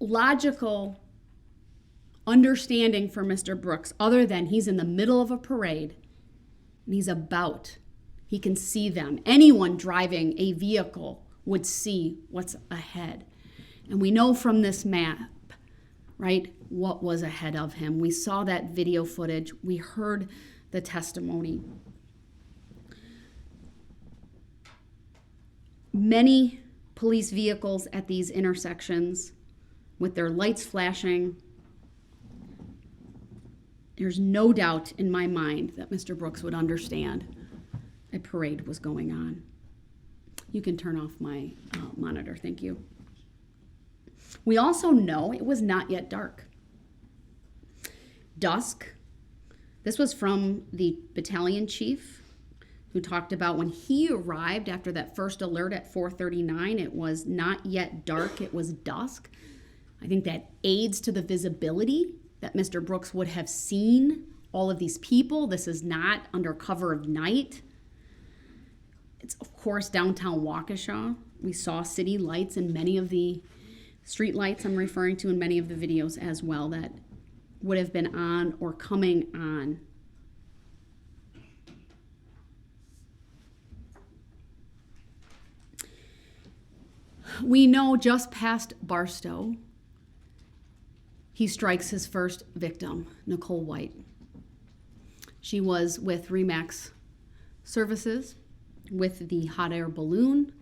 logical understanding for Mr. Brooks, other than he's in the middle of a parade and he can see them. Anyone driving a vehicle would see what's ahead. And we know from this map, right, what was ahead of him. We saw that video footage. We heard the testimony. Many police vehicles at these intersections with their lights flashing. There's no doubt in my mind that Mr. Brooks would understand a parade was going on. You can turn off my monitor, thank you. We also know it was not yet dark. Dusk. This was from the battalion chief, who talked about when he arrived after that first alert at 4:39, it was not yet dark, it was dusk. I think that aids to the visibility that Mr. Brooks would have seen all of these people. This is not under cover of night. It's, of course, downtown Waukesha. We saw city lights and many of the street lights I'm referring to in many of the videos as well that would have been on or coming on. We know just past Barstow, he strikes his first victim, Nicole White. She was with RE/MAX Services with the hot air balloon.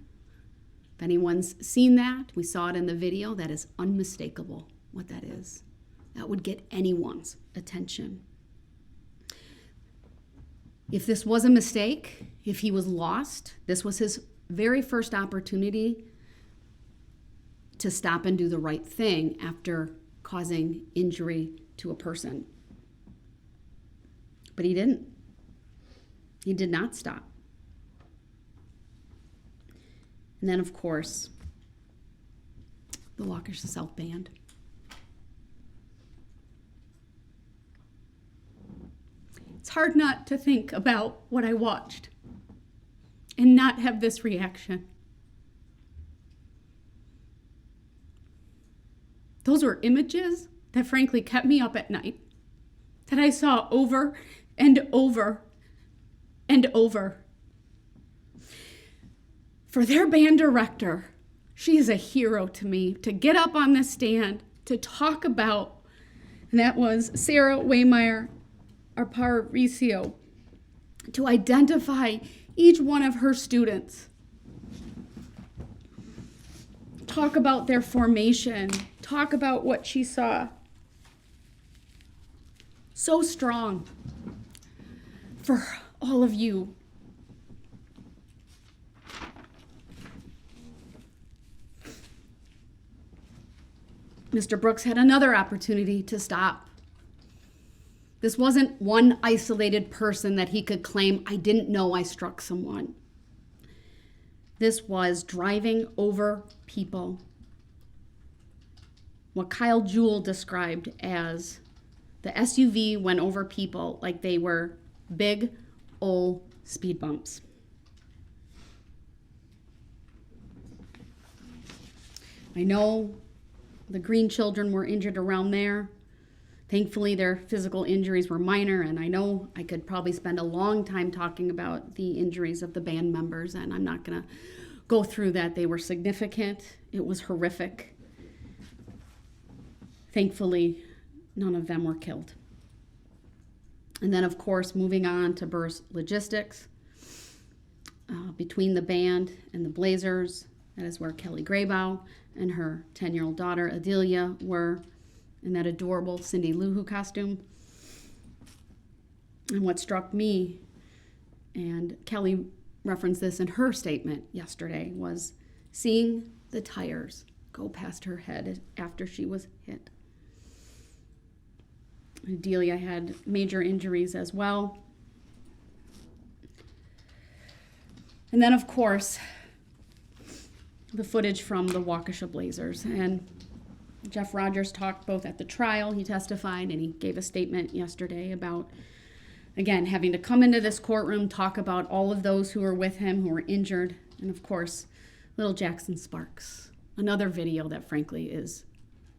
If anyone's seen that, we saw it in the video, that is unmistakable what that is. That would get anyone's attention. If this was a mistake, if he was lost, this was his very first opportunity to stop and do the right thing after causing injury to a person. But he didn't. He did not stop. And then, of course, the Waukesha South Band. It's hard not to think about what I watched and not have this reaction. Those were images that frankly kept me up at night, that I saw over and over and over. For their band director, she is a hero to me, to get up on the stand, to talk about, and that was Sarah Waymeyer Aparicio, to identify each one of her students, talk about their formation, talk about what she saw. So strong for all of you. Mr. Brooks had another opportunity to stop. This wasn't one isolated person that he could claim, I didn't know I struck someone. This was driving over people. What Kyle Jewell described as the SUV went over people like they were big old speed bumps. I know the Green children were injured around there. Thankfully, their physical injuries were minor, and I know I could probably spend a long time talking about the injuries of the band members, and I'm not going to go through that. They were significant. It was horrific. Thankfully, none of them were killed. And then, of course, moving on to Burst Logistics. Between the band and the Blazers, that is where Kelly Graybow and her 10-year-old daughter, Adelia, were in that adorable Cindy Lou Who costume. And what struck me, and Kelly referenced this in her statement yesterday, was seeing the tires go past her head after she was hit. Adelia had major injuries as well. And then, of course, the footage from the Waukesha Blazers. And Jeff Rogers talked both at the trial, he testified, and he gave a statement yesterday about, again, having to come into this courtroom, talk about all of those who were with him, who were injured, and of course, little Jackson Sparks. Another video that frankly is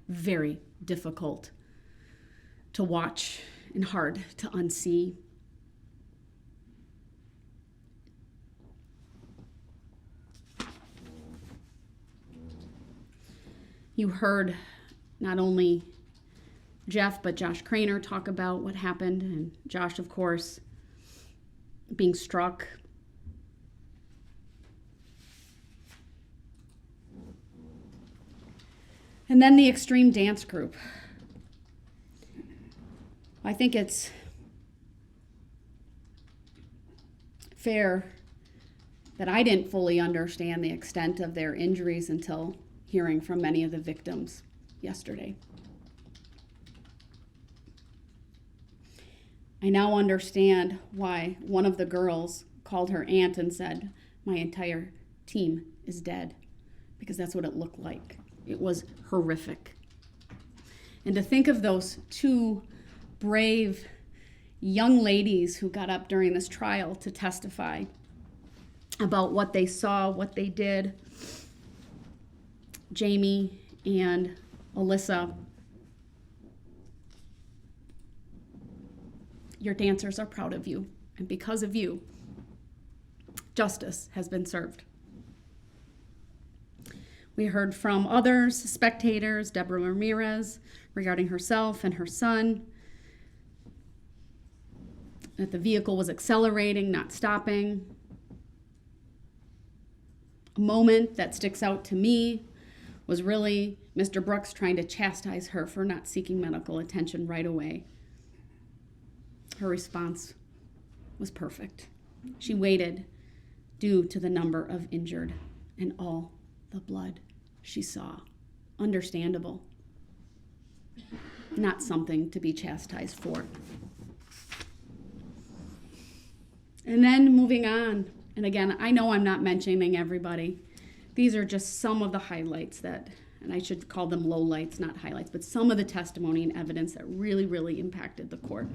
very difficult to watch and hard to unsee. You heard not only Jeff, but Josh Craner talk about what happened, and Josh, of course, being struck. And then the extreme dance group. I think it's fair that I didn't fully understand the extent of their injuries until hearing from many of the victims yesterday. I now understand why one of the girls called her aunt and said, "My entire team is dead," because that's what it looked like. It was horrific. And to think of those two brave young ladies who got up during this trial to testify about what they saw, what they did, Jamie and Alyssa, your dancers are proud of you, and because of you, justice has been served. We heard from others, spectators, Deborah Ramirez, regarding herself and her son, that the vehicle was accelerating, not stopping. A moment that sticks out to me was really Mr. Brooks trying to chastise her for not seeking medical attention right away. Her response was perfect. She waited due to the number of injured and all the blood she saw. Understandable. Not something to be chastised for. And then moving on, and again, I know I'm not mentioning everybody. These are just some of the highlights that, and I should call them lowlights, not highlights, but some of the testimony and evidence that really, really impacted the court.